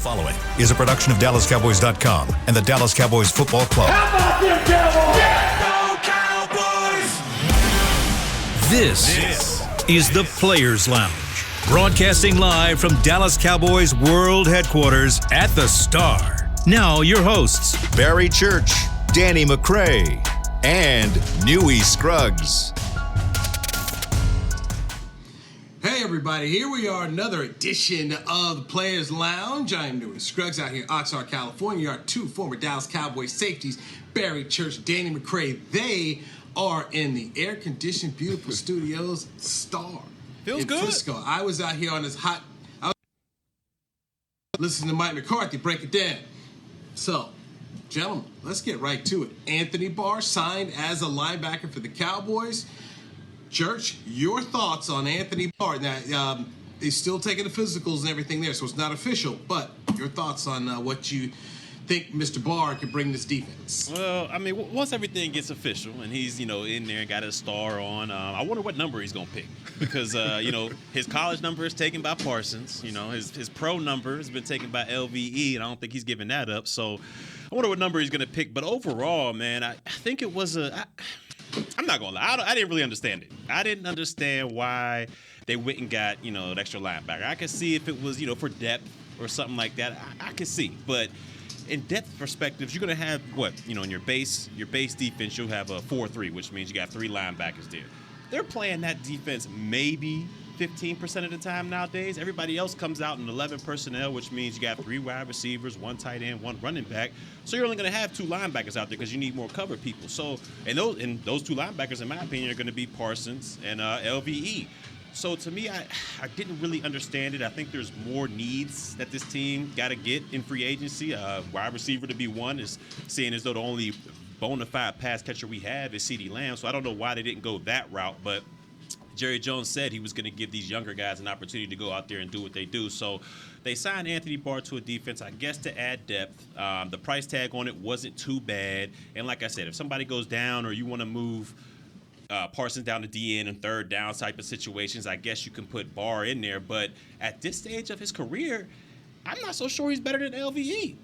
following is a production of DallasCowboys.com and the Dallas Cowboys Football Club. How about them Cowboys? Yeah, go Cowboys! This is the Players Lounge, broadcasting live from Dallas Cowboys World Headquarters at the Star. Now your hosts, Barry Church, Danny McCray, and Newy Scruggs. Hey everybody, here we are, another edition of the Players Lounge. I am Newy Scruggs out here in Oxnard, California. Our two former Dallas Cowboys safeties, Barry Church, Danny McCray. They are in the air-conditioned, beautiful studios, Star. Feels in good. Frisco. I was out here on this hot, listening to Mike McCarthy break it down. So, gentlemen, let's get right to it. Anthony Barr signed as a linebacker for the Cowboys. Church, your thoughts on Anthony Barr? Now, he's still taking the physicals and everything there, so it's not official. But your thoughts on what you think Mr. Barr can bring this defense? Well, I mean, once everything gets official and he's, in there and got his star on, I wonder what number he's going to pick. Because, his college number is taken by Parsons. His pro number has been taken by LVE, and I don't think he's giving that up. So I wonder what number he's going to pick. But overall, man, I think it was I'm not going to lie. I didn't really understand it. I didn't understand why they went and got, an extra linebacker. I could see if it was, for depth or something like that. I could see. But in depth perspectives, you're going to have in your base defense, you'll have a 4-3, which means you got three linebackers there. They're playing that defense maybe 15% of the time nowadays. Everybody else comes out in 11 personnel, which means you got three wide receivers, one tight end, one running back. So you're only going to have two linebackers out there because you need more cover people. So, and those two linebackers, in my opinion, are going to be Parsons and LVE. So to me, I didn't really understand it. I think there's more needs that this team got to get in free agency. Wide receiver to be one is seeing as though the only bona fide pass catcher we have is CeeDee Lamb. So I don't know why they didn't go that route, but Jerry Jones said he was going to give these younger guys an opportunity to go out there and do what they do. So they signed Anthony Barr to a defense, I guess, to add depth. The price tag on it wasn't too bad. And like I said, if somebody goes down or you want to move Parsons down to DN and third down type of situations, I guess you can put Barr in there. But at this stage of his career, I'm not so sure he's better than LVE.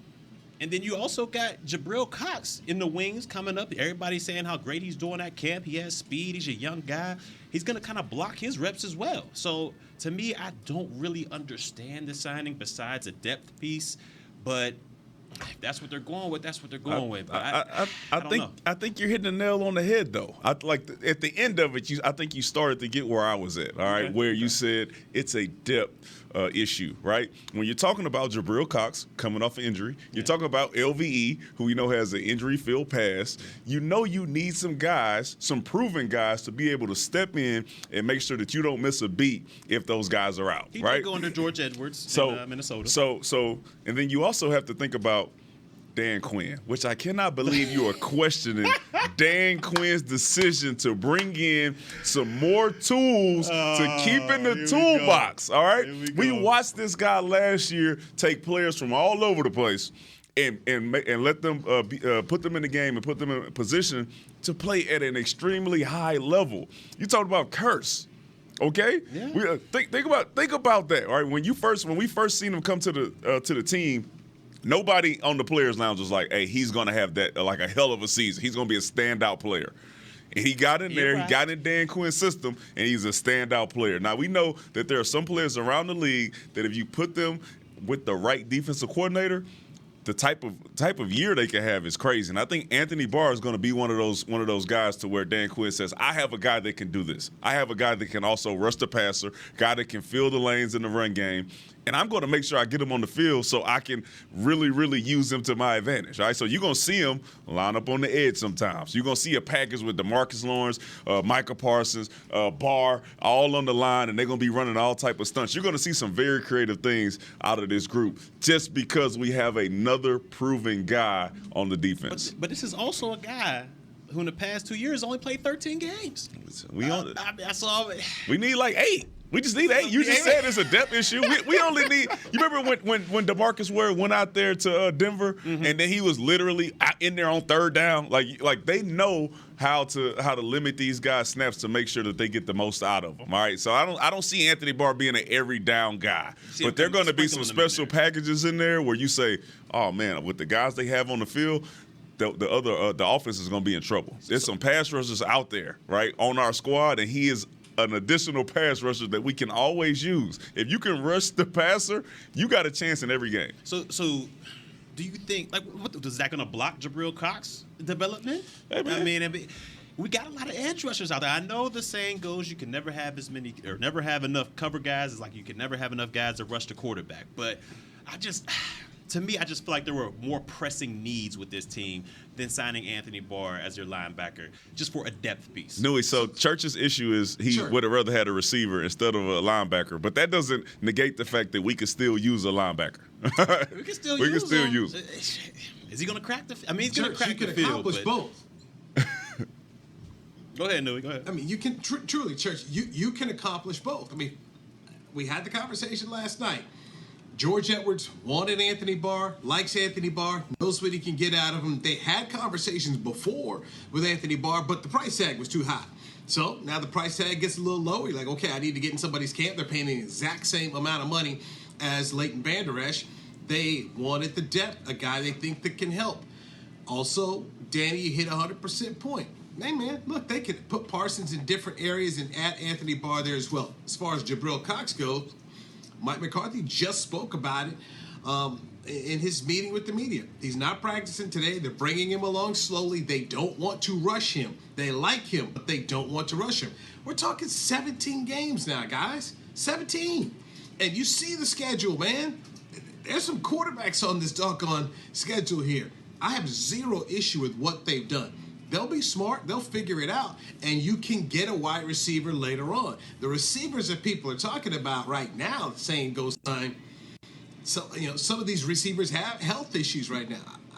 And then you also got Jabril Cox in the wings coming up. Everybody's saying how great he's doing at camp. He has speed. He's a young guy. He's going to kind of block his reps as well. So, to me, I don't really understand the signing besides a depth piece. But if that's what they're going with, that's what they're going with. But I think you're hitting the nail on the head, though. At the end of it, I think you started to get where I was at, all right, okay. Where you said it's a depth issue, right? When you're talking about Jabril Cox coming off an injury, you're talking about LVE, who has an injury-filled past. You need some guys, some proven guys, to be able to step in and make sure that you don't miss a beat if those guys are out, he right? did go under George Edwards in Minnesota. So, and then you also have to think about Dan Quinn, which I cannot believe you are questioning Dan Quinn's decision to bring in some more tools to keep in the toolbox. All right, we watched this guy last year take players from all over the place and let them put them in the game and put them in a position to play at an extremely high level. You talked about Curse. Okay, yeah. Think about that. All right, when we first seen him come to the team, nobody on the Players Lounge was like, hey, he's going to have that like a hell of a season. He's going to be a standout player. And he got in there, He got in Dan Quinn's system, and he's a standout player. Now, we know that there are some players around the league that if you put them with the right defensive coordinator, the type of year they can have is crazy. And I think Anthony Barr is going to be one of those guys to where Dan Quinn says, I have a guy that can do this. I have a guy that can also rush the passer, guy that can fill the lanes in the run game. And I'm going to make sure I get him on the field so I can really, really use him to my advantage. All right, so you're going to see him line up on the edge sometimes. You're going to see a package with DeMarcus Lawrence, Micah Parsons, Barr, all on the line, and they're going to be running all type of stunts. You're going to see some very creative things out of this group just because we have another proven guy on the defense. But this is also a guy who in the past 2 years only played 13 games. We I saw it. We need like 8. We just need 8. You just said it's a depth issue. We only need. You remember when DeMarcus Ware went out there to Denver, and then he was literally out in there on third down. Like they know how to limit these guys' snaps to make sure that they get the most out of them. All right, so I don't see Anthony Barr being an every down guy, but there are going to be some special packages in there where you say, oh man, with the guys they have on the field. The offense is going to be in trouble. There's some pass rushers out there, right, on our squad, and he is an additional pass rusher that we can always use. If you can rush the passer, you got a chance in every game. So do you think, like, what is that going to block Jabril Cox's development? Hey, man. I mean, we got a lot of edge rushers out there. I know the saying goes you can never have as many or never have enough cover guys. It's like you can never have enough guys to rush the quarterback. But to me, I just feel like there were more pressing needs with this team than signing Anthony Barr as your linebacker, just for a depth piece. Newey, so Church's issue is he would have rather had a receiver instead of a linebacker, but that doesn't negate the fact that we could still use a linebacker. We can still use him. Is he going to crack the? I mean, he's going to Church, crack you the can field. accomplish both. Go ahead, Newey. Go ahead. I mean, you can truly, Church. You can accomplish both. I mean, we had the conversation last night. George Edwards wanted Anthony Barr, likes Anthony Barr, knows what he can get out of him. They had conversations before with Anthony Barr, but the price tag was too high. So now the price tag gets a little lower. You're like, okay, I need to get in somebody's camp. They're paying the exact same amount of money as Leighton Vander Esch. They wanted the depth, a guy they think that can help. Also, Danny, you hit 100% point. Hey, man, look, they could put Parsons in different areas and add Anthony Barr there as well. As far as Jabril Cox goes, Mike McCarthy just spoke about it in his meeting with the media. He's not practicing today. They're bringing him along slowly. They don't want to rush him. They like him, but they don't want to rush him. We're talking 17 games now, guys. 17. And you see the schedule, man. There's some quarterbacks on this doggone schedule here. I have zero issue with what they've done. They'll be smart. They'll figure it out. And you can get a wide receiver later on. The receivers that people are talking about right now, saying goes time. So, some of these receivers have health issues right now.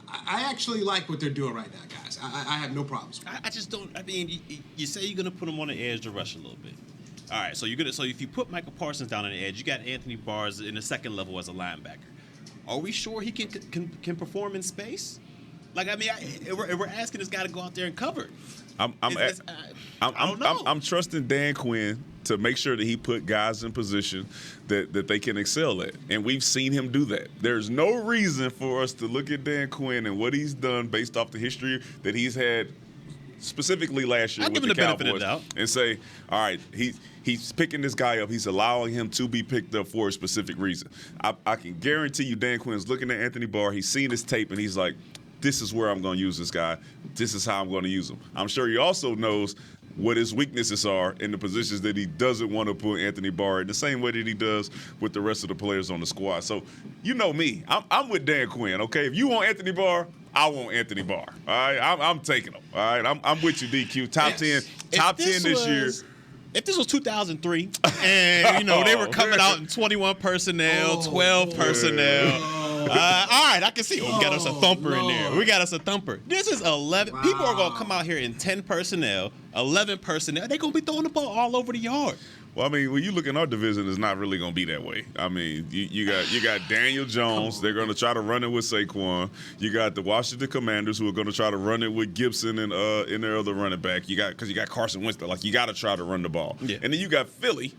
I actually like what they're doing right now, guys. I have no problems. I just don't. I mean, you say you're going to put him on the edge to rush a little bit. All right, so if you put Michael Parsons down on the edge, you got Anthony Barr in the second level as a linebacker. Are we sure he can perform in space? Like, I mean, we're asking this guy to go out there and cover. I'm trusting Dan Quinn to make sure that he put guys in position that they can excel at, and we've seen him do that. There's no reason for us to look at Dan Quinn and what he's done based off the history that he's had, specifically last year with the Cowboys, and say, all right, he's picking this guy up. He's allowing him to be picked up for a specific reason. I can guarantee you Dan Quinn's looking at Anthony Barr. He's seen his tape, and he's like, this is where I'm going to use this guy. This is how I'm going to use him. I'm sure he also knows what his weaknesses are in the positions that he doesn't want to put Anthony Barr in, the same way that he does with the rest of the players on the squad. So, you know me. I'm with Dan Quinn, okay? If you want Anthony Barr, I want Anthony Barr. All right? I'm taking him. All right? I'm with you, DQ. Top 10 this year. If this was 2003 and, they were coming out in 21 personnel, 12 personnel. All right, I can see. We got us a thumper in there. This is 11. Wow. People are going to come out here in 10 personnel, 11 personnel. They're going to be throwing the ball all over the yard. Well, I mean, when you look in our division, it's not really going to be that way. I mean, you got Daniel Jones. They're going to try to run it with Saquon. You got the Washington Commanders, who are going to try to run it with Gibson and in their other running back. Because you got Carson Wentz. Like, you got to try to run the ball. Yeah. And then you got Philly.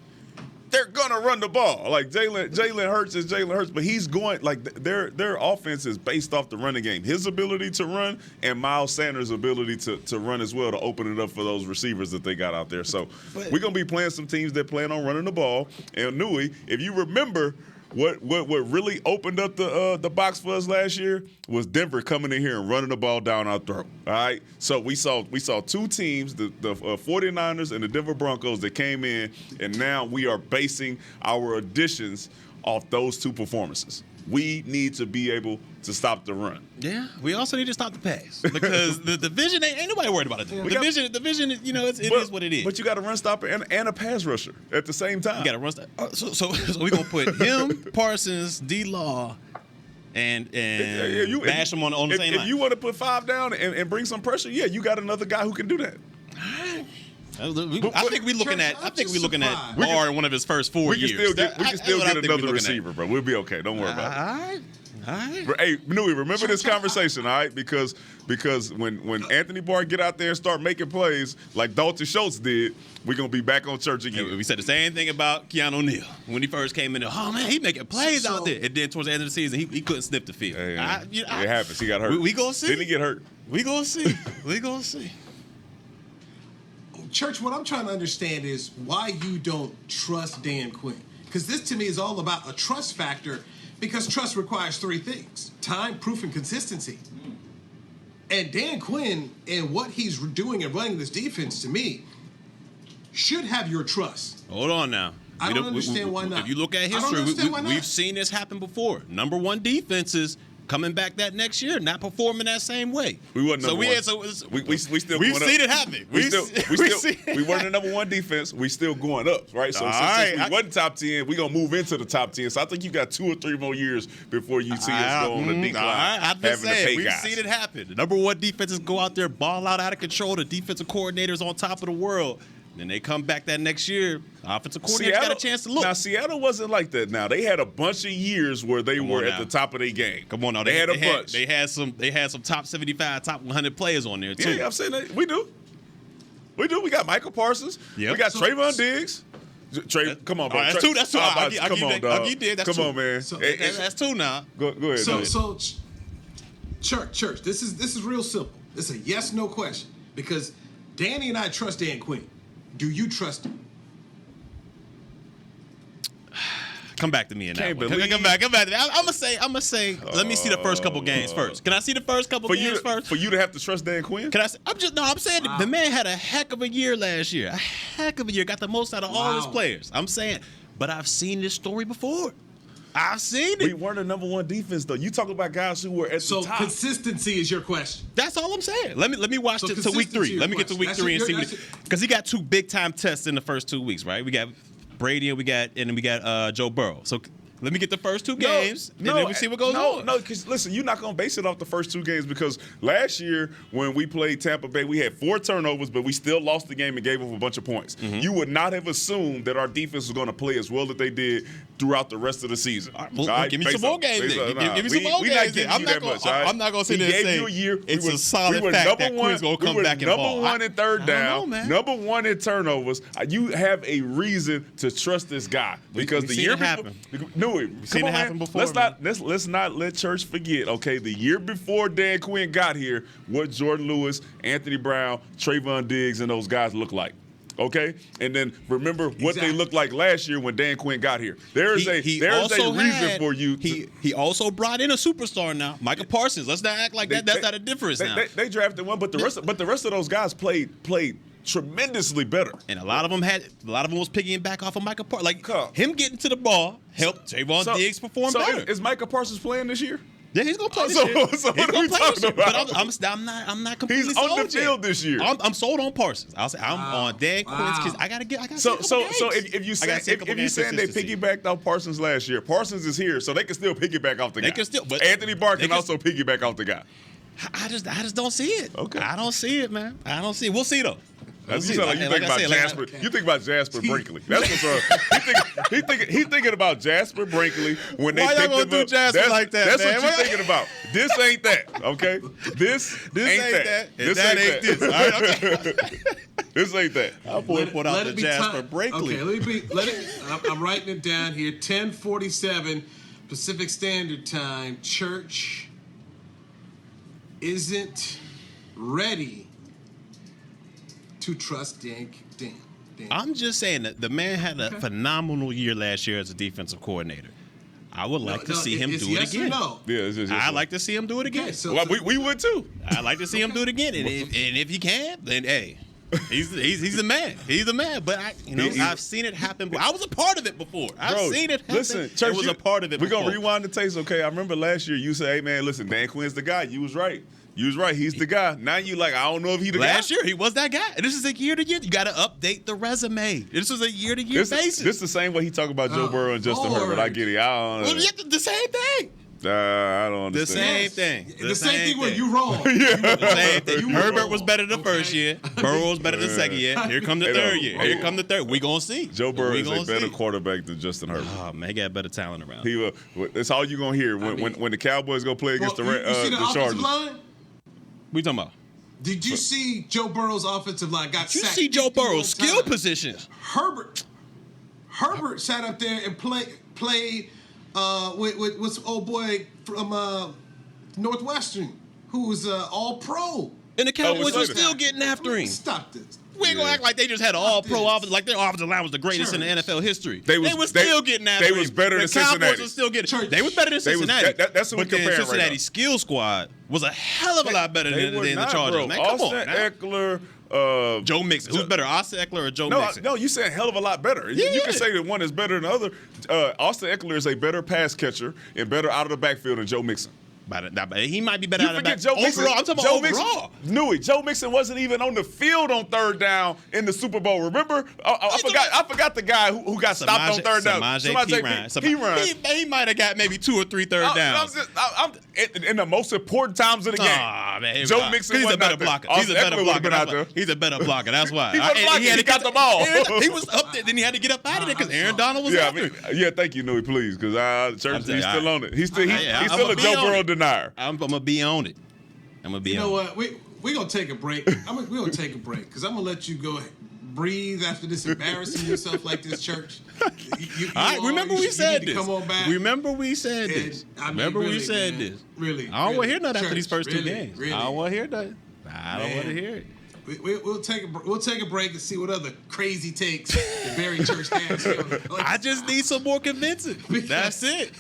They're gonna run the ball. Like Jalen Hurts is Jalen Hurts, but he's going like their offense is based off the running game. His ability to run and Miles Sanders' ability to run as well to open it up for those receivers that they got out there. So we're gonna be playing some teams that plan on running the ball. And Newey, if you remember, what really opened up the box for us last year was Denver coming in here and running the ball down our throat. All right, so we saw two teams, the 49ers and the Denver Broncos, that came in, and now we are basing our additions off those two performances. We need to be able to stop the run. Yeah, we also need to stop the pass because the division ain't nobody worried about it. The division, it is what it is. But you got a run stopper and a pass rusher at the same time. You got a run stopper. So we're gonna put him, Parsons, D-Law, and bash them on the same line. If you want to put 5 down and bring some pressure, yeah, you got another guy who can do that. I think we're looking at Barr in one of his first 4 years. We can still get another receiver, bro. We'll be okay. Don't worry about it. All right. Hey, Newey, remember this conversation, all right? Because when Anthony Barr get out there and start making plays like Dalton Schultz did, we're going to be back on church again. We said the same thing about Keanu O'Neal. When he first came in, oh, man, he making plays out there. And then towards the end of the season, he couldn't sniff the field. Hey, it happens. He got hurt. We going to see. Didn't he get hurt? We going to see. We going to see. Church, what I'm trying to understand is why you don't trust Dan Quinn. Because this, to me, is all about a trust factor, because trust requires 3 things: time, proof, and consistency. And Dan Quinn and what he's doing and running this defense, to me, should have your trust. Hold on now. I don't understand why not. If you look at history, we've seen this happen before. Number 1 defenses coming back that next year, not performing that same way. We wasn't number one. We still we've going seen up. it happen. We weren't the number 1 defense. We still going up, right? So since we wasn't top 10, we gonna move into the top 10. So I think you got 2 or 3 more years before you see us go on the decline. I'm just saying, we've seen it happen. The number 1 defenses go out there, ball out of control. The defensive coordinators on top of the world. Then they come back that next year. Offensive coordinator got a chance to look. Now, Seattle wasn't like that. Now they had a bunch of years where they were at the top of their game. Come on now, they had a bunch. They had some top 75, top 100 players on there too. Yeah, I'm saying that we do. We got Michael Parsons. Yep. We got Trayvon Diggs. Come on, bro. That's 2. That's 2. I'll come on, dog. Come on, man. That's 2 now. Go ahead. So, church. This is real simple. It's a yes/no question, because Danny and I trust Dan Quinn. Do you trust him? Come back to me in that one. Come back. I'm gonna say. Let me see the first couple games first. Can I see the first couple games first? For you to have to trust Dan Quinn? Can I? I'm saying the man had a heck of a year last year. A heck of a year. Got the most out of all his players. I'm saying, but I've seen this story before. I've seen it. We weren't the number 1 defense though. You talk about guys who were at the top. So consistency is your question. That's all I'm saying. Let me watch to week 3. Let me get to week 3 and see because he got 2 big time tests in the first 2 weeks, right? We got Brady and we got Joe Burrow. So let me get the first 2 games and then we see what goes on. No, because listen, you're not going to base it off the first 2 games, because last year when we played Tampa Bay, we had 4 turnovers, but we still lost the game and gave up a bunch of points. Mm-hmm. You would not have assumed that our defense was going to play as well as they did throughout the rest of the season. Give me some more games then. Give me some more games then. I'm not going to sit there and say it's a solid fact that Quinn's going to come back and ball. Number 1 in third down, number 1 in turnovers. You have a reason to trust this guy, because the year before, we've seen it happen before. Let's not let church forget. Okay, the year before Dan Quinn got here, what Jordan Lewis, Anthony Brown, Trayvon Diggs, and those guys look like. Okay, and then remember what they looked like last year when Dan Quinn got here. There's a reason for you. He also brought in a superstar now, Michael Parsons. Let's not act like that's not a difference now. They drafted one, but the rest of those guys played tremendously better. And a lot of them was picking back off of Michael Parsons. Like him getting to the ball helped Trayvon Diggs perform better. Is Michael Parsons playing this year? Yeah, he's gonna play this year. So what are we talking about? But I'm not completely He's sold on the field this year. I'm sold on Parsons. I'll say I'm on Dan Quinn's kids. I gotta So if you saying they piggybacked off Parsons last year, Parsons is here, so they can still piggyback off the guy. They can still, but Anthony Barr can also piggyback off the guy. I just don't see it. Okay. I don't see it, man. I don't see it. We'll see though. You think about Jasper Brinkley. That's what's up. He thinking about Jasper Brinkley when they picked him up. Do Jasper like that, That's man? what you're thinking about. This ain't that, okay? This ain't that. This ain't this. All right, okay. This ain't that. I'll put out the Jasper Brinkley. Okay, I'm writing it down here. 10:47 Pacific Standard Time. Church isn't ready to trust Dan. I'm just saying that the man had a phenomenal year last year as a defensive coordinator. I would like to see him do it again. No? Yeah, I'd like to see him do it again. Okay, so we would too. I'd like to see him do it again, and if he can, then hey, he's the man. He's the man. But I've seen it happen. I was a part of it before. I've seen it happen. Listen, Church, was a part of it. We're gonna rewind the tapes, okay? I remember last year you said, "Hey man, listen, Dan Quinn's the guy." You was right. He's the guy. Now you like, I don't know if he the guy. Last year, he was that guy. This is a year-to-year. You got to update the resume. This is a year-to-year basis. This is the same way he talk about Joe Burrow and Justin Herbert. I get it. The same thing. I don't understand. The same thing. The same thing where you wrong. The same thing. Herbert was better the first year. Burrow was better the second year. Here come the third year. Here come the third. We gonna see. Joe Burrow is a better quarterback than Justin Herbert. Oh man, he got better talent around. That's all you gonna hear when the Cowboys go play against you see the offensive Chargers. line? We talking about? Did you see Joe Burrow's offensive line got Did you sacked see Joe 51 Burrow's skill times? positions? Herbert sat up there and played with what's old boy from Northwestern, who was all pro. And the Cowboys are still getting after him. Stop this. We ain't gonna act like they just had an all-pro offense, like their offensive line was the greatest in the NFL history. They was still getting after him. They was better than Cincinnati. The Cowboys was still getting. They was better than Cincinnati. That's what we compare right now. Cincinnati's skill squad was a hell of a lot better than the Chargers. Bro. Man, come Austin on, Eckler, Joe Mixon. Who's better, Austin Eckler or Joe Mixon? No, you said hell of a lot better. Yeah. You can say that one is better than the other. Austin Eckler is a better pass catcher and better out of the backfield than Joe Mixon. He might be better out of the back. Joe Mixon. Overall, I'm talking about overall. Joe Mixon wasn't even on the field on third down in the Super Bowl. Remember? I forgot the guy who got stopped on third down. He might have got maybe 2 or 3 third downs. In the most important times of the game. Man, Joe Mixon he's was a better blocker. He's a better blocker. He's a better blocker. That's why. He got the ball. He was up there. Then he had to get up out of there because Aaron Donald was after him. Yeah, thank you, Nui, please, because he's still on it. He's still a Joe Burrow denier. I'm gonna be on it. You know what? We're gonna take a break. We're gonna take a break because I'm gonna let you go breathe after this embarrassing yourself like this, church. All right, remember we said this. Come on back. Remember we said this. Really, this. Really. I don't want to hear nothing after these first 2 games. Really. I don't want to hear nothing. I don't want to hear it. We'll take a break and see what other crazy takes the Barry Church has. I just need some more convincing. That's it.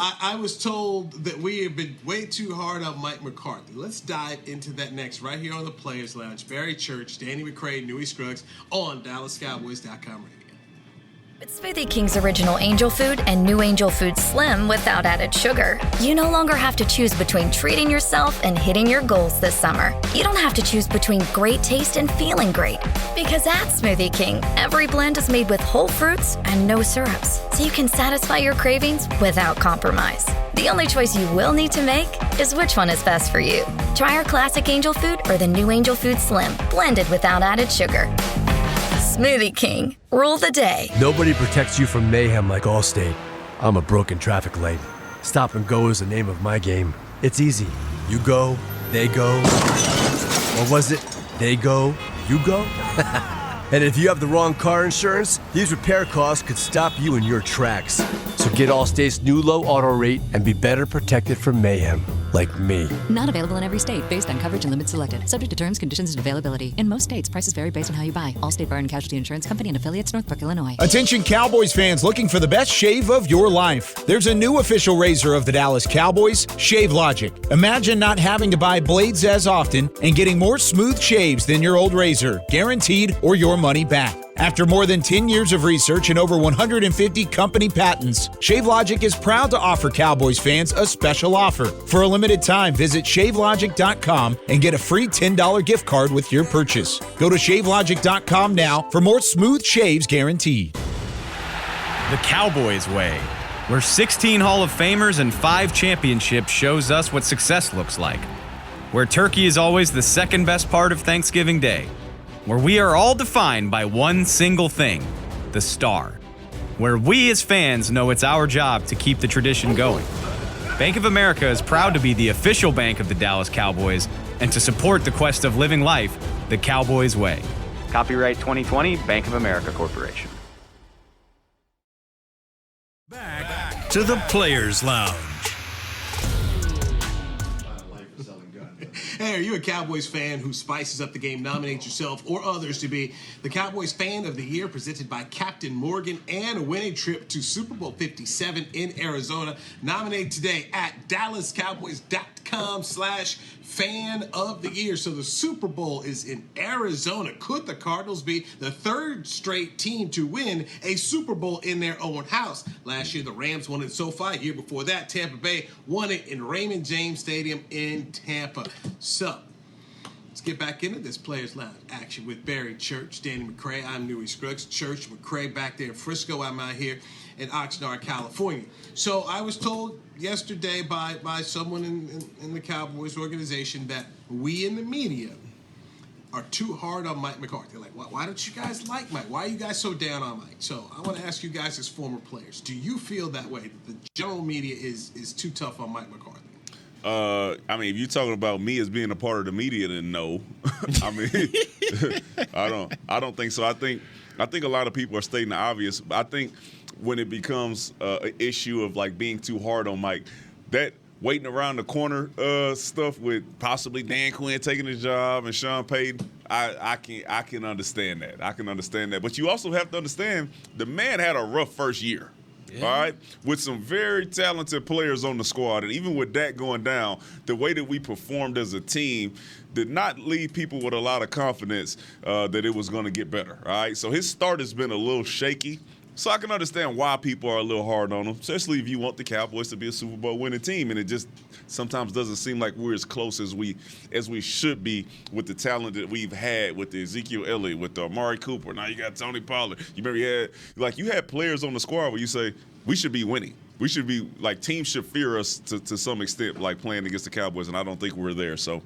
I was told that we have been way too hard on Mike McCarthy. Let's dive into that next right here on the Players Lounge. Barry Church, Danny McCray, Newey Scruggs on DallasCowboys.com radio. With Smoothie King's original Angel Food and new Angel Food Slim without added sugar, you no longer have to choose between treating yourself and hitting your goals this summer. You don't have to choose between great taste and feeling great. Because at Smoothie King, every blend is made with whole fruits and no syrups, so you can satisfy your cravings without compromise. The only choice you will need to make is which one is best for you. Try our classic Angel Food or the new Angel Food Slim, blended without added sugar. Smoothie King. Rule the day. Nobody protects you from mayhem like Allstate. I'm a broken traffic light. Stop and go is the name of my game. It's easy. You go, they go. Or was it, they go, you go? And if you have the wrong car insurance, these repair costs could stop you in your tracks. So get Allstate's new low auto rate and be better protected from mayhem, like me. Not available in every state based on coverage and limits selected. Subject to terms, conditions, and availability. In most states, prices vary based on how you buy. Allstate Bar and Casualty Insurance Company and affiliates, Northbrook, Illinois. Attention Cowboys fans looking for the best shave of your life. There's a new official razor of the Dallas Cowboys, Shave Logic. Imagine not having to buy blades as often and getting more smooth shaves than your old razor, guaranteed, or your money back. After more than 10 years of research and over 150 company patents, ShaveLogic is proud to offer Cowboys fans a special offer. For a limited time, visit ShaveLogic.com and get a free $10 gift card with your purchase. Go to ShaveLogic.com now for more smooth shaves guaranteed. The Cowboys way, where 16 Hall of Famers and 5 championships shows us what success looks like. Where turkey is always the second best part of Thanksgiving Day. Where we are all defined by one single thing, the star. Where we as fans know it's our job to keep the tradition going. Bank of America is proud to be the official bank of the Dallas Cowboys and to support the quest of living life the Cowboys way. Copyright 2020, Bank of America Corporation. Back to the Players Lounge. Hey, are you a Cowboys fan who spices up the game? Nominate yourself or others to be the Cowboys Fan of the Year, presented by Captain Morgan, and win a trip to Super Bowl 57 in Arizona. Nominate today at DallasCowboys.com/Fan of the Year. So the Super Bowl is in Arizona. Could the Cardinals be the third straight team to win a Super Bowl in their own house? Last year, the Rams won it SoFi. Year before that, Tampa Bay won it in Raymond James Stadium in Tampa. So Let's get back into this Players Lounge action with Barry Church, Danny McCray. I'm Newey Scruggs. Church, McCray back there in Frisco. I'm out here in Oxnard, California. So I was told yesterday by someone in the Cowboys organization that we in the media are too hard on Mike McCarthy. Like, why don't you guys like Mike? Why are you guys so down on Mike? So I want to ask you guys as former players, do you feel that way? That the general media is too tough on Mike McCarthy? I mean, if you're talking about me as being a part of the media, then no. I mean, I don't think so. I think a lot of people are stating the obvious. I think when it becomes an issue of like being too hard on Mike, that waiting around the corner stuff with possibly Dan Quinn taking his job and Sean Payton, I can understand that. I can understand that. But you also have to understand the man had a rough first year. Yeah. All right, with some very talented players on the squad, and even with that going down, the way that we performed as a team did not leave people with a lot of confidence that it was going to get better. All right, so his start has been a little shaky. So I can understand why people are a little hard on him, especially if you want the Cowboys to be a Super Bowl winning team, and it just sometimes doesn't seem like we're as close as we should be with the talent that we've had with the Ezekiel Elliott, with the Amari Cooper. Now you got Tony Pollard. You remember you had players on the squad where you say we should be winning. We should be like teams should fear us to some extent, like playing against the Cowboys, and I don't think we're there. So.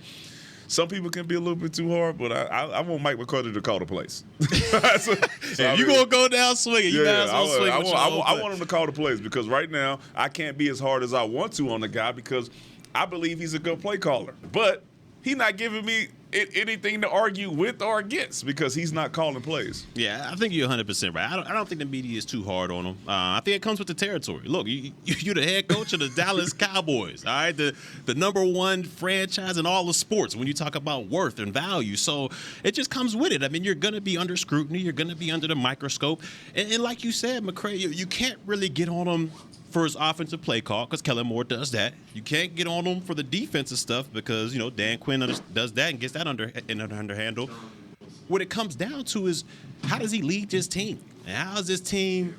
Some people can be a little bit too hard, but I want Mike McCarthy to call the plays. If you're going to go down swinging, you guys will swing. I want him to call the plays because right now I can't be as hard as I want to on the guy because I believe he's a good play caller. But he's not giving me anything to argue with or against because he's not calling plays. Yeah, I think you're 100% right. I don't think the media is too hard on him. I think it comes with the territory. Look, you're the head coach of the Dallas Cowboys, all right? The number one franchise in all of sports when you talk about worth and value. So it just comes with it. I mean, you're going to be under scrutiny. You're going to be under the microscope. And like you said, McCray, you can't really get on him for his offensive play call because Kellen Moore does that. You can't get on him for the defensive stuff because, Dan Quinn does that and gets that under handle. What it comes down to is how does he lead this team? And how does this team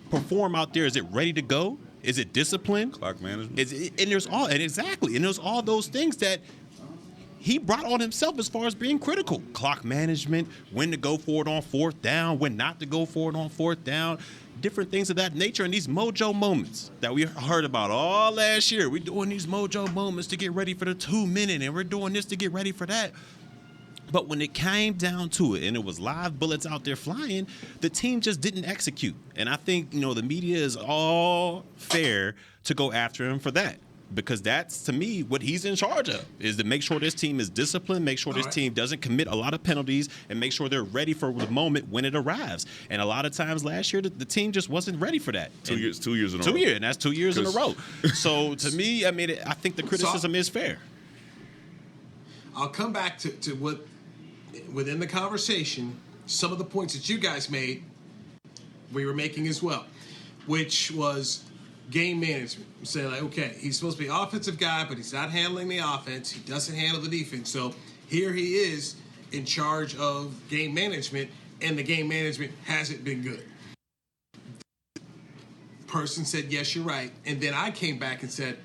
perform out there? Is it ready to go? Is it disciplined? Clock management. There's all those things that he brought on himself as far as being critical. Clock management, when to go for it on fourth down, when not to go for it on fourth down. Different things of that nature, and these mojo moments that we heard about all last year. We're doing these mojo moments to get ready for the 2-minute, and we're doing this to get ready for that. But when it came down to it, and it was live bullets out there flying, the team just didn't execute. And I think, the media is all fair to go after him for that. Because that's, to me, what he's in charge of, is to make sure this team is disciplined, make sure this team doesn't commit a lot of penalties, and make sure they're ready for the moment when it arrives. And a lot of times last year, the team just wasn't ready for that. 2 years in a row. 2 years, and that's 2 years in a row. So, to me, I think the criticism is fair. I'll come back to what, within the conversation, some of the points that you guys made, we were making as well, which was game management. You say, like, okay, he's supposed to be an offensive guy, but he's not handling the offense. He doesn't handle the defense. So here he is in charge of game management, and the game management hasn't been good. Person said, yes, you're right. And then I came back and said,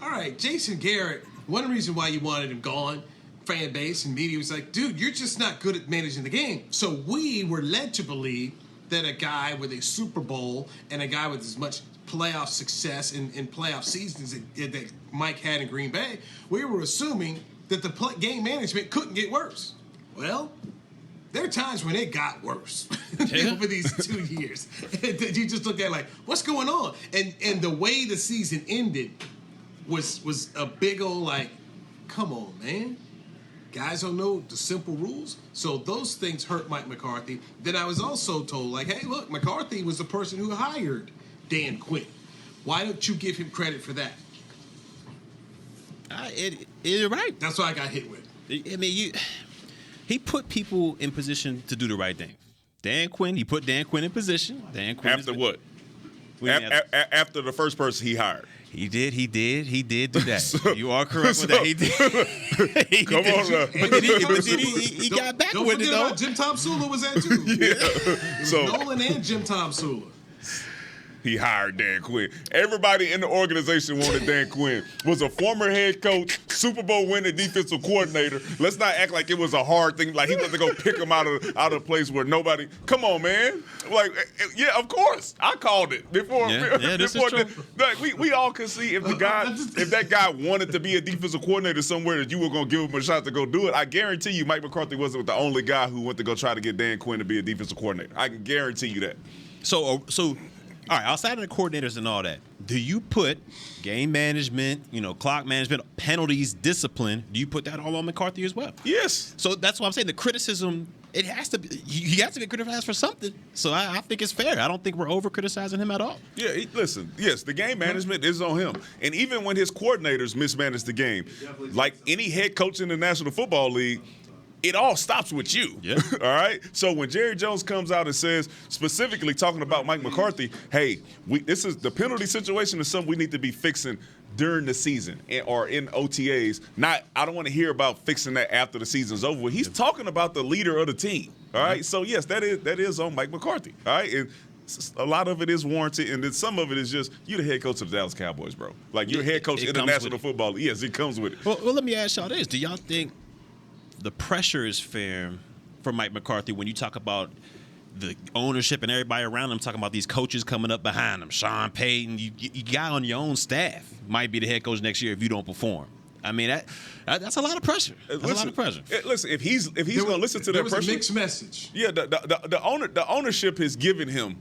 all right, Jason Garrett, one reason why you wanted him gone, fan base and media was like, dude, you're just not good at managing the game. So we were led to believe that a guy with a Super Bowl and a guy with as much playoff success in playoff seasons that Mike had in Green Bay, we were assuming that the game management couldn't get worse. Well, there are times when it got worse over these 2 years. You just look at like, what's going on? And the way the season ended was a big old like, come on, man. Guys don't know the simple rules. So those things hurt Mike McCarthy. Then I was also told, like, hey, look, McCarthy was the person who hired Dan Quinn. Why don't you give him credit for that? You're right. That's what I got hit with. He put people in position to do the right thing. He put Dan Quinn in position. After what? After the first person he hired. He did do that. So, you are correct with that. He did. Come on now. But he got back with it, though. Jim Tom Sula was there, too. Yeah. So Nolan and Jim Tom Sula. he hired Dan Quinn. Everybody in the organization wanted Dan Quinn. Was a former head coach, Super Bowl winning defensive coordinator. Let's not act like it was a hard thing. Like he was going to go pick him out of a place where nobody. Come on, man. Like, yeah, of course. I called it before. Yeah, this is true. Like, we all could see if that guy wanted to be a defensive coordinator somewhere that you were going to give him a shot to go do it. I guarantee you, Mike McCarthy wasn't the only guy who went to go try to get Dan Quinn to be a defensive coordinator. I can guarantee you that. So, all right, outside of the coordinators and all that, do you put game management, clock management, penalties, discipline, do you put that all on McCarthy as well? Yes. So that's why I'm saying the criticism, it has to be, he has to get criticized for something. So I think it's fair. I don't think we're over-criticizing him at all. Yeah, listen, yes, the game management is on him. And even when his coordinators mismanage the game, like any head coach in the National Football League, it all stops with you, all right? So when Jerry Jones comes out and says, specifically talking about Mike McCarthy, hey, this is the penalty situation is something we need to be fixing during the season or in OTAs. I don't want to hear about fixing that after the season's over with. He's talking about the leader of the team, all right? So, yes, that is on Mike McCarthy, all right? And a lot of it is warranted, and then some of it is just you're the head coach of the Dallas Cowboys, bro. Like, you're head coach in the National Football League. Yes, it comes with it. Well, let me ask y'all this. Do y'all think the pressure is fair for Mike McCarthy when you talk about the ownership and everybody around him talking about these coaches coming up behind him? Sean Payton, you got on your own staff might be the head coach next year if you don't perform. I mean, that's a lot of pressure. That's a lot of pressure. Listen, if he's going to listen to that pressure, there was a mixed message. Yeah, the ownership has given him.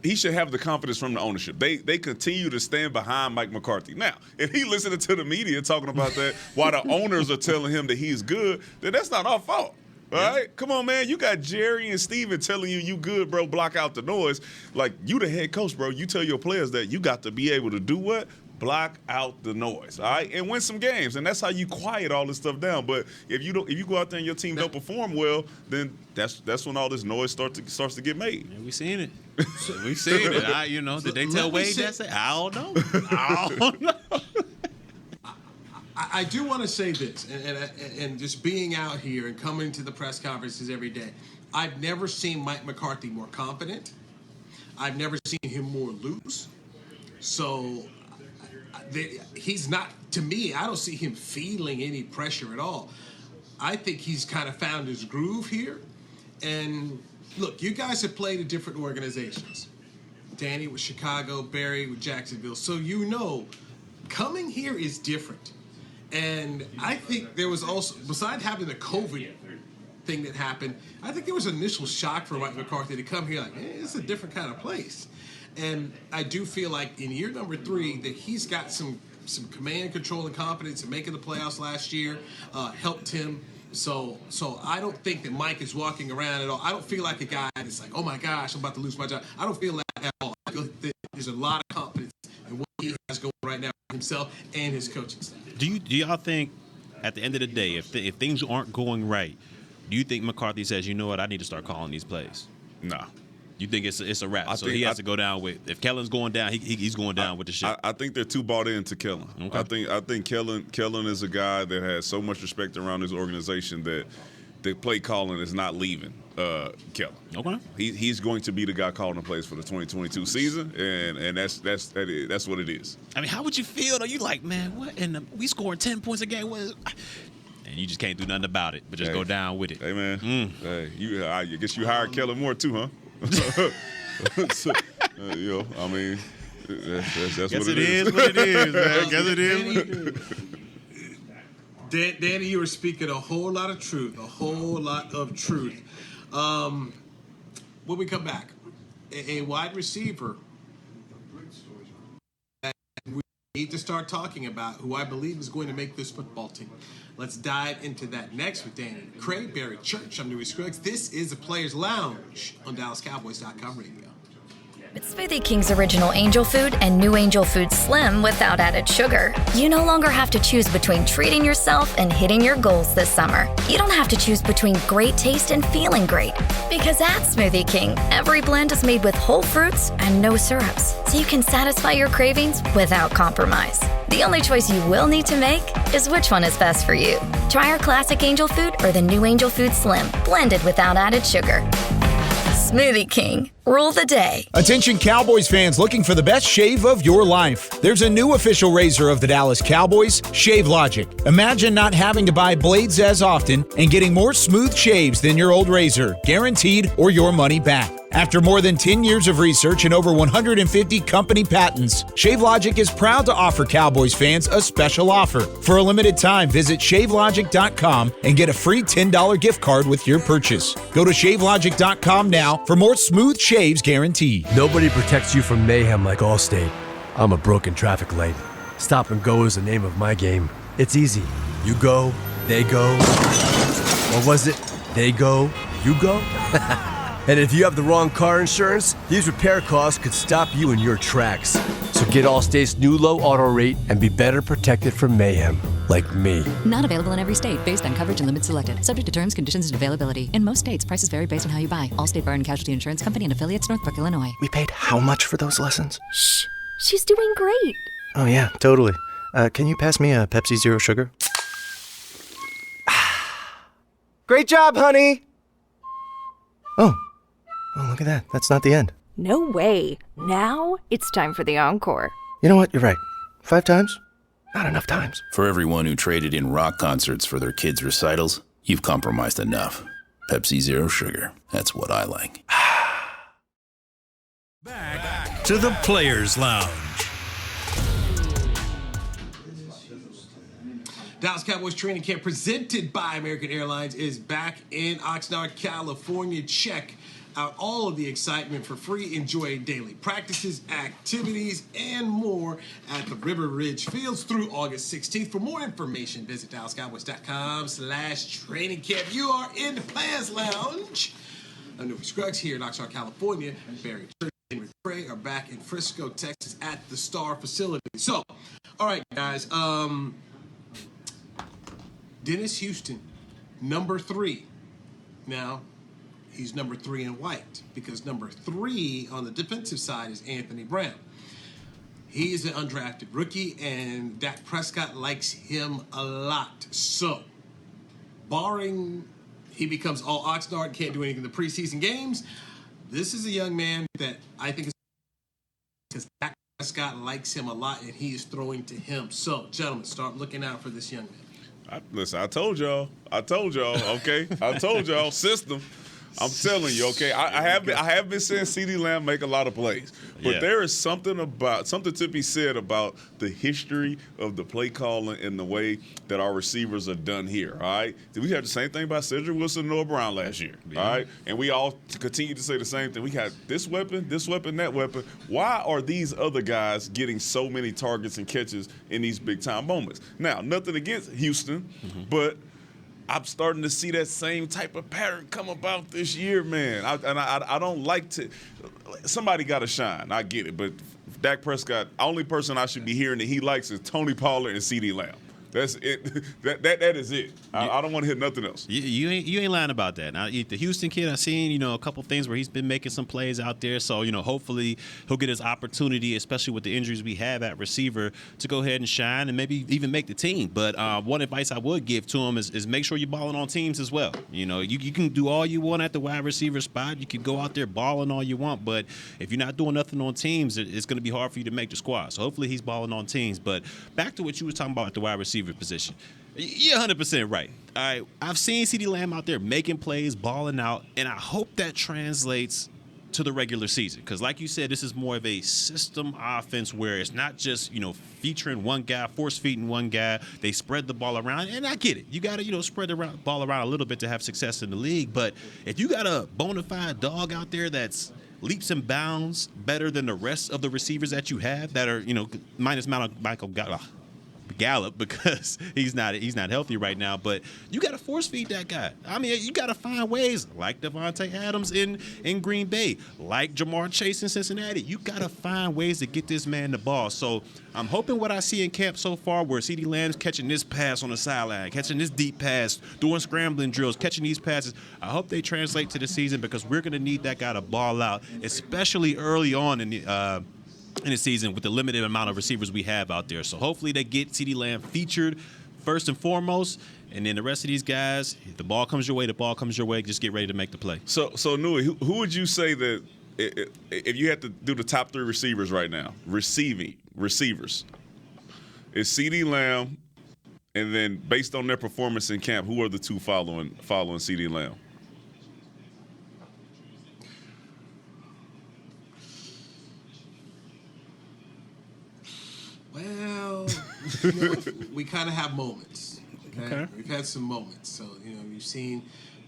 He should have the confidence from the ownership. They continue to stand behind Mike McCarthy. Now, if he listening to the media talking about that while the owners are telling him that he's good, then that's not our fault. All right? Come on, man. You got Jerry and Steven telling you good, bro, block out the noise. Like, you the head coach, bro. You tell your players that you got to be able to do what? Block out the noise, all right, and win some games, and that's how you quiet all this stuff down. But if you go out there and your team don't perform well, then that's when all this noise starts to get made. Yeah, we seen it. We seen it. Did they tell Wade that? I don't know. I do want to say this, and just being out here and coming to the press conferences every day, I've never seen Mike McCarthy more confident. I've never seen him more loose. So. He's not, to me, I don't see him feeling any pressure at all. I think he's kind of found his groove here. And look, you guys have played in different organizations. Danny with Chicago, Barry with Jacksonville. So coming here is different. And I think there was also, besides having the COVID thing that happened, I think there was an initial shock for Mike McCarthy to come here like, it's a different kind of place. And I do feel like in year number 3 that he's got some command, control, and confidence in making the playoffs last year, helped him. So I don't think that Mike is walking around at all. I don't feel like a guy that's like, oh my gosh, I'm about to lose my job. I don't feel that at all. I feel that there's a lot of confidence in what he has going right now for himself and his coaching staff. Do y'all think at the end of the day, if things aren't going right, do you think McCarthy says, you know what, I need to start calling these plays? No. You think it's a wrap? He has to go down with. If Kellen's going down, he's going down with the shit. I think they're too bought into Kellen. Okay. I think Kellen is a guy that has so much respect around his organization that the play calling is not leaving Kellen. Okay. He's going to be the guy calling the plays for the 2022 season, and that's what it is. I mean, how would you feel? Though? You like, man, what? And we scoring 10 points a game. What? And you just can't do nothing about it, but just go down with it. Hey man, hey, I guess you hired Kellen Moore too, huh? So, I mean, that's what it is. What it is, man. Guess it is. Danny, you were speaking a whole lot of truth. When we come back, a wide receiver that we need to start talking about, who I believe is going to make this football team. Let's dive into that next with Danny McCray, Barry Church. I'm Newey Scruggs. This is the Players Lounge on DallasCowboys.com radio. It's Smoothie King's original angel food and new angel food slim without added sugar. You no longer have to choose between treating yourself and hitting your goals this summer. You don't have to choose between great taste and feeling great. Because at Smoothie King, every blend is made with whole fruits and no syrups, so you can satisfy your cravings without compromise. The only choice you will need to make is which one is best for you. Try our classic angel food or the new angel food slim, blended without added sugar. Smoothie King. Rule the day. Attention Cowboys fans looking for the best shave of your life. There's a new official razor of the Dallas Cowboys, Shave Logic. Imagine not having to buy blades as often and getting more smooth shaves than your old razor, guaranteed or your money back. After more than 10 years of research and over 150 company patents, Shave Logic is proud to offer Cowboys fans a special offer. For a limited time, visit shavelogic.com and get a free $10 gift card with your purchase. Go to shavelogic.com now for more smooth shaves guaranteed. Nobody protects you from mayhem like Allstate. I'm a broken traffic light. Stop and go is the name of my game. It's easy. You go, they go. Or was it they go, you go? And if you have the wrong car insurance, these repair costs could stop you in your tracks. So get Allstate's new low auto rate and be better protected from mayhem, like me. Not available in every state based on coverage and limits selected. Subject to terms, conditions, and availability. In most states, prices vary based on how you buy. Allstate Bar and Casualty Insurance Company and affiliates, Northbrook, Illinois. We paid how much for those lessons? Shh, she's doing great. Oh yeah, totally. Can you pass me a Pepsi Zero Sugar? Great job, honey! Oh, look at that. That's not the end. No way. Now it's time for the encore. You know what? You're right. 5 times? Not enough times. For everyone who traded in rock concerts for their kids' recitals, you've compromised enough. Pepsi Zero Sugar. That's what I like. Back to the Players Lounge. Dallas Cowboys training camp presented by American Airlines is back in Oxnard, California. Check out all of the excitement for free. Enjoy daily practices, activities, and more at the River Ridge Fields through August 16th. For more information, visit DallasCowboys.com/training camp. You are in the Players Lounge. I'm Newey Scruggs here in Oxnard, California. Barry Church and Ray are back in Frisco, Texas at the Star facility. So, all right, guys. Dennis Houston, number 3. Now, he's number 3 in white because number 3 on the defensive side is Anthony Brown. He is an undrafted rookie, and Dak Prescott likes him a lot. So, barring he becomes all Oxnard, can't do anything in the preseason games, this is a young man that I think is because Dak Prescott likes him a lot, and he is throwing to him. So, gentlemen, start looking out for this young man. Listen, I told y'all, okay? I told y'all, system. I'm telling you, okay? I have been seeing CeeDee Lamb make a lot of plays. But there is something to be said about the history of the play calling and the way that our receivers are done here, all right? We had the same thing about Cedric Wilson and Noah Brown last year, all right? And we all continue to say the same thing. We got this weapon, that weapon. Why are these other guys getting so many targets and catches in these big-time moments? Now, nothing against Houston, but I'm starting to see that same type of pattern come about this year, man. I don't like to – somebody got to shine. I get it. But Dak Prescott, only person I should be hearing that he likes is Tony Pollard and CeeDee Lamb. That's it. That is it. I don't want to hear nothing else. You ain't lying about that. Now, the Houston kid, I've seen, a couple things where he's been making some plays out there. So, hopefully he'll get his opportunity, especially with the injuries we have at receiver, to go ahead and shine and maybe even make the team. But one advice I would give to him is make sure you're balling on teams as well. You can do all you want at the wide receiver spot. You can go out there balling all you want. But if you're not doing nothing on teams, it's going to be hard for you to make the squad. So hopefully he's balling on teams. But back to what you were talking about at the wide receiver position. You're 100% right. All right, I've seen CeeDee Lamb out there making plays, balling out, and I hope that translates to the regular season. Because like you said, this is more of a system offense where it's not just, featuring one guy, force-feeding one guy. They spread the ball around, and I get it. You got to, spread the ball around a little bit to have success in the league. But if you got a bona fide dog out there that's leaps and bounds better than the rest of the receivers that you have that are, minus Michael Gallup because he's not healthy right now, but you got to force feed that guy. I mean, you got to find ways, like Devontae Adams in Green Bay, like Jamar Chase in Cincinnati. You got to find ways to get this man the ball. So I'm hoping what I see in camp so far, where CeeDee Lamb's catching this pass on the sideline, catching this deep pass, doing scrambling drills, catching these passes, I hope they translate to the season because we're going to need that guy to ball out, especially early on in the season with the limited amount of receivers we have out there. So hopefully they get CeeDee Lamb featured first and foremost, and then the rest of these guys, the ball comes your way, just get ready to make the play. So Nui, who would you say that if you had to do the top 3 receivers right now, receivers, is CeeDee Lamb, and then based on their performance in camp, who are the 2 following CeeDee Lamb? Well, we kind of have moments. Okay? We've had some moments. So, you've seen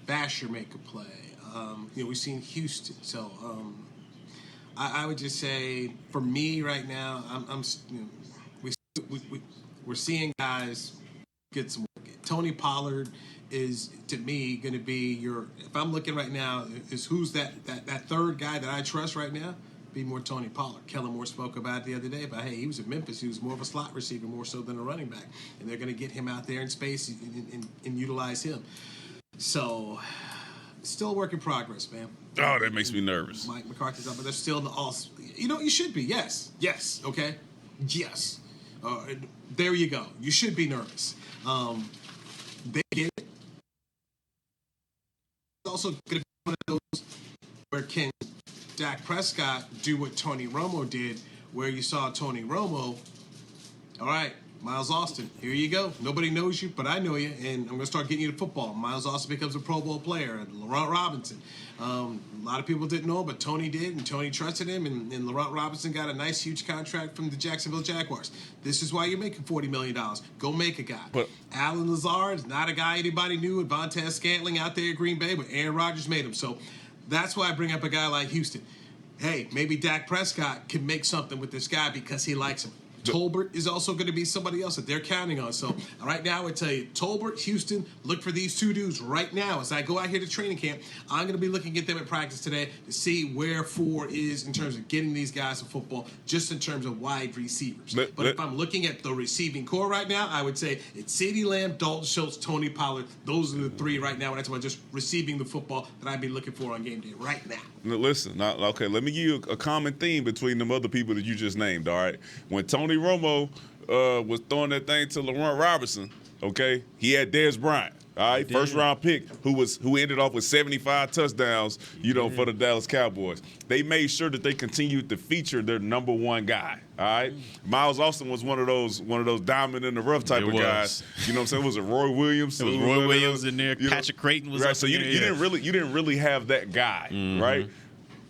Basher make a play. We've seen Houston. So, I would just say, for me right now, we're seeing guys get some work. Tony Pollard is, to me, going to be if I'm looking right now, is who's that third guy that I trust right now? Be more Tony Pollard. Kellen Moore spoke about it the other day, but hey, he was at Memphis. He was more of a slot receiver, more so than a running back. And they're going to get him out there in space and utilize him. So, still a work in progress, man. Oh, that makes me nervous. Mike McCarthy's up, but they're still in the all. You should be. Yes. Okay. Yes. There you go. You should be nervous. They get it. It's also going to be one of those where can Dak Prescott do what Tony Romo did, where you saw Tony Romo, all right, Miles Austin, here you go. Nobody knows you, but I know you, and I'm going to start getting you to football. Miles Austin becomes a Pro Bowl player, and Laurent Robinson. A lot of people didn't know, but Tony did, and Tony trusted him, and Laurent Robinson got a nice, huge contract from the Jacksonville Jaguars. This is why you're making $40 million. Go make a guy. But Alan Lazard is not a guy anybody knew, and Vontez Scantling out there at Green Bay, but Aaron Rodgers made him. So that's why I bring up a guy like Houston. Hey, maybe Dak Prescott can make something with this guy because he likes him. Tolbert is also going to be somebody else that they're counting on. So right now I would tell you, Tolbert, Houston, look for these 2 dudes right now. As I go out here to training camp, I'm going to be looking at them at practice today to see where 4 is in terms of getting these guys to football, just in terms of wide receivers. But if I'm looking at the receiving core right now, I would say it's CeeDee Lamb, Dalton Schultz, Tony Pollard. Those are the 3 right now when I talk about just receiving the football that I'd be looking for on game day right now. Now, listen, okay, let me give you a common theme between them other people that you just named, all right? When Tony Romo was throwing that thing to Laurent Robinson, okay, he had Dez Bryant, all right, first-round pick, who ended off with 75 touchdowns, for the Dallas Cowboys. They made sure that they continued to feature their number 1 guy, all right? Miles Austin was one of those diamond in the rough type of guys. You know what I'm saying? Was it Roy Williams? It was Roy Williams in there. Patrick Creighton was right. Up So in you there, didn't really have that guy, right?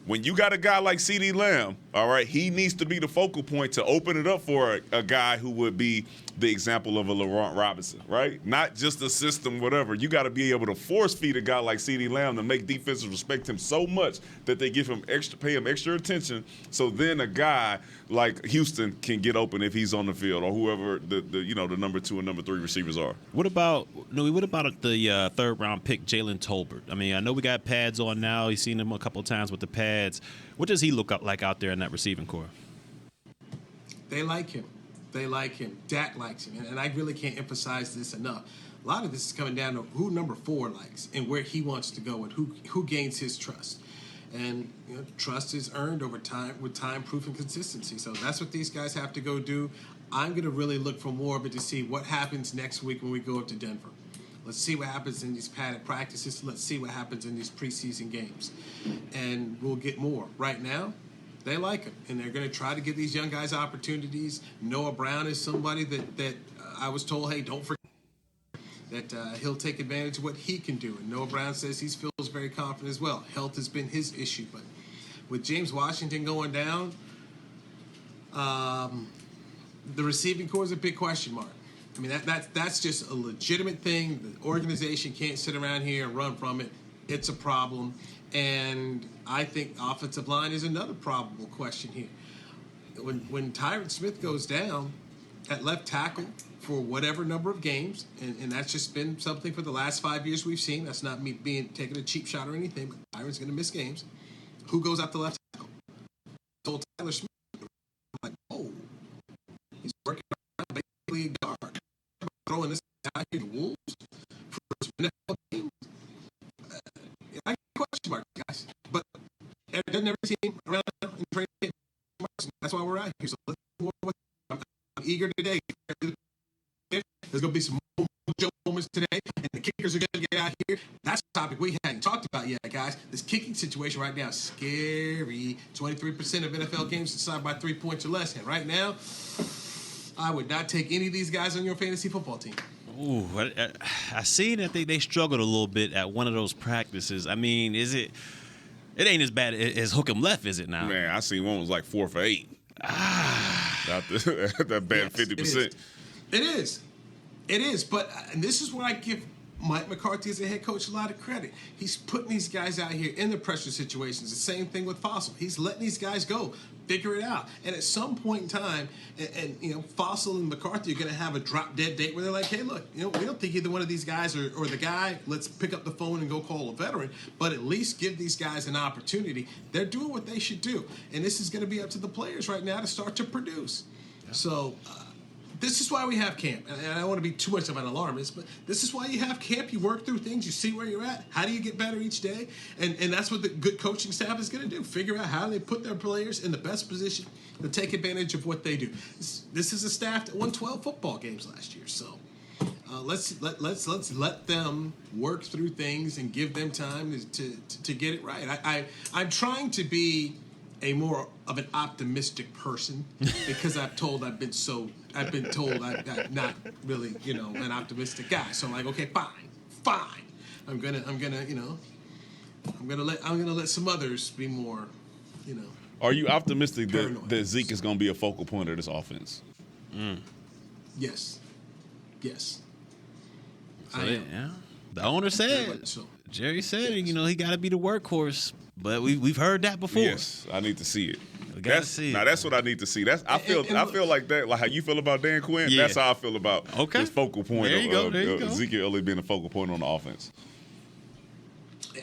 When you got a guy like CeeDee Lamb, all right, he needs to be the focal point to open it up for a guy who would be the example of a Laurent Robinson, right? Not just a system, whatever. You got to be able to force feed a guy like CeeDee Lamb to make defenses respect him so much that they pay him extra attention. So then a guy like Houston can get open if he's on the field, or whoever the number 2 and number 3 receivers are. What about the third-round pick, Jalen Tolbert? I mean, I know we got pads on now. You've seen him a couple of times with the pads. What does he look like out there in that receiving core? They like him. Dak likes him. And I really can't emphasize this enough. A lot of this is coming down to who number 4 likes and where he wants to go and who gains his trust. And trust is earned over time with time, proof, and consistency. So that's what these guys have to go do. I'm going to really look for more of it to see what happens next week when we go up to Denver. Let's see what happens in these padded practices. Let's see what happens in these preseason games. And we'll get more. Right now, they like him, and they're going to try to give these young guys opportunities. Noah Brown is somebody that I was told, hey, don't forget that he'll take advantage of what he can do. And Noah Brown says he feels very confident as well. Health has been his issue, but with James Washington going down, the receiving core is a big question mark. I mean, that's just a legitimate thing. The organization can't sit around here and run from it. It's a problem. And I think offensive line is another probable question here. When Tyron Smith goes down at left tackle for whatever number of games, and that's just been something for the last 5 years we've seen. That's not me taking a cheap shot or anything, but Tyron's going to miss games. Who goes out to left tackle? So Tyler Smith, like, oh, he's working around basically a guard. Throwing this guy here to Wolves for his NFL game. I get a question mark, guys. But doesn't every team around in training get marks? That's why we're out here. So let's I'm eager today. There's going to be some more kicking situation right now is scary. 23% of NFL games decided by 3 points or less. And right now, I would not take any of these guys on your fantasy football team. Ooh, I seen that they struggled a little bit at one of those practices. I mean, is it? It ain't as bad as hook 'em left, is it now? Man, I seen one was like 4 for 8. That bad 50%. It is. But and this is where I give Mike McCarthy as a head coach a lot of credit. He's putting these guys out here in the pressure situations. The same thing with Fossil. He's letting these guys go, figure it out. And at some point in time, and Fossil and McCarthy are going to have a drop dead date where they're like, hey, look, we don't think either one of these guys or the guy. Let's pick up the phone and go call a veteran. But at least give these guys an opportunity. They're doing what they should do, and this is going to be up to the players right now to start to produce. So. This is why we have camp, and I don't want to be too much of an alarmist, but this is why you have camp. You work through things, you see where you're at. How do you get better each day? And that's what the good coaching staff is going to do. Figure out how they put their players in the best position to take advantage of what they do. This is a staff that won 12 football games last year, so let's let them work through things and give them time to get it right. I'm trying to be a more of an optimistic person because I've been told I'm not really, an optimistic guy. So I'm like, okay, fine. I'm gonna let some others be more, Are you optimistic that Zeke is gonna be a focal point of this offense? Yes. So the owner said, Jerry said, he got to be the workhorse. But we've heard that before. Yes, I need to see it. That's what I need to see. I feel like that. Like how you feel about Dan Quinn. Yeah. That's how I feel about his focal point. There you go. Ezekiel Elliott being a focal point on the offense.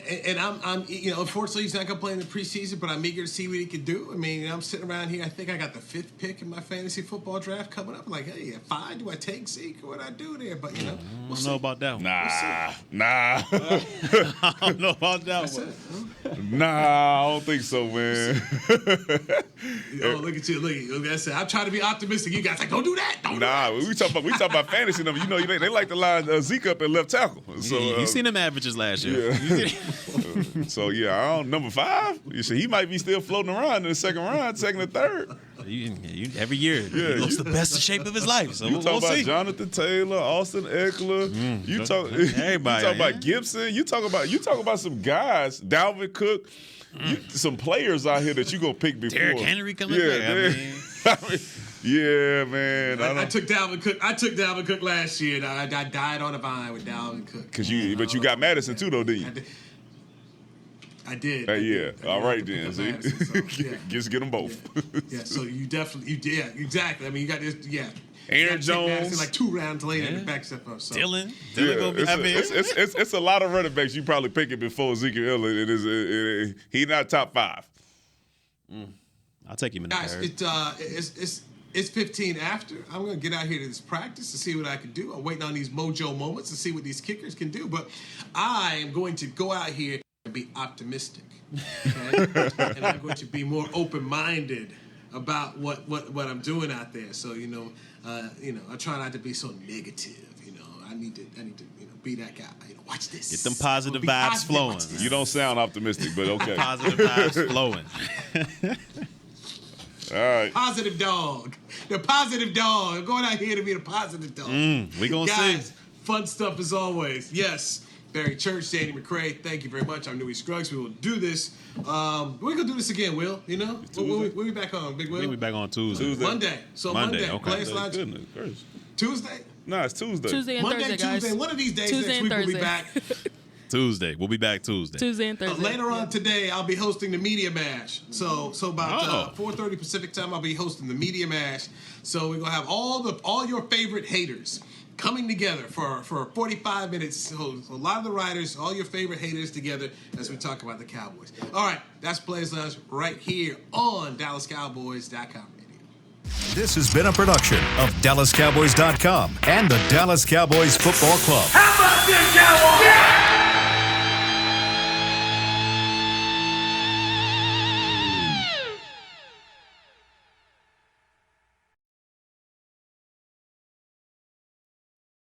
And I'm unfortunately he's not going to play in the preseason, but I'm eager to see what he can do. I mean, I'm sitting around here. I think I got the 5th pick in my fantasy football draft coming up. I'm like, hey, at 5, do I take Zeke or what I do there? But I don't know about that one. Nah. I don't know about that one. Nah, I don't think so, man. Look at you. Look, I said, I'm trying to be optimistic. You guys like, don't do that. We talk about fantasy numbers. They like to line Zeke up at left tackle. So you seen them averages last year. Yeah. So number 5. You see, he might be still floating around in the second round, second or third. Every year, he looks the best shape of his life. So you we'll talk about see. Jonathan Taylor, Austin Eckler. You talk about Gibson. You talk about some guys, Dalvin Cook. Some players out here that you gonna pick before. Derrick Henry coming back. Yeah, man. I took Dalvin Cook. I took Dalvin Cook last year. And I died on a vine with Dalvin Cook. But you got Madison too, though, didn't you? I did. All right then. See, just get them both. So you did. Exactly. I mean, you got this. Yeah. Aaron Jones, like 2 rounds later, and back step up. So. Dylan. It's a lot of running backs you probably pick it before Ezekiel Elliott. He's not top 5. I'll take him in the third. It's 15 after. I'm going to get out here to this practice to see what I can do. I'm waiting on these mojo moments to see what these kickers can do. But I am going to go out here and be optimistic. Okay? And I'm going to be more open-minded about what I'm doing out there. So, I try not to be so negative. I need to be that guy. Watch this. Get them positive vibes flowing. You don't sound optimistic, but okay. Positive vibes flowing. All right. Positive dog. The positive dog. I'm going out here to be the positive dog. We gonna Guys, see. Fun stuff as always. Yes. Barry Church, Danny McCray, thank you very much. I'm Newey Scruggs. We will do this. We're going to do this again, Will. We'll be back on, Big Will. We'll be back on Tuesday. Monday. So Monday. Okay. Players Lounge. Goodness. Tuesday? No, it's Tuesday. Tuesday and Monday, Thursday, guys. Tuesday. One of these days Tuesday next and week Thursday. we'll be back. Tuesday. We'll be back Tuesday. Tuesday and Thursday. Later on today, I'll be hosting the Media Mash. So about 4:30 Pacific time, I'll be hosting the Media Mash. So we're gonna have all your favorite haters coming together for 45 minutes. So a lot of the writers, all your favorite haters together as we talk about the Cowboys. All right, that's Players Lounge right here on DallasCowboys.com. This has been a production of DallasCowboys.com and the Dallas Cowboys Football Club. How about this, Cowboys? Yeah!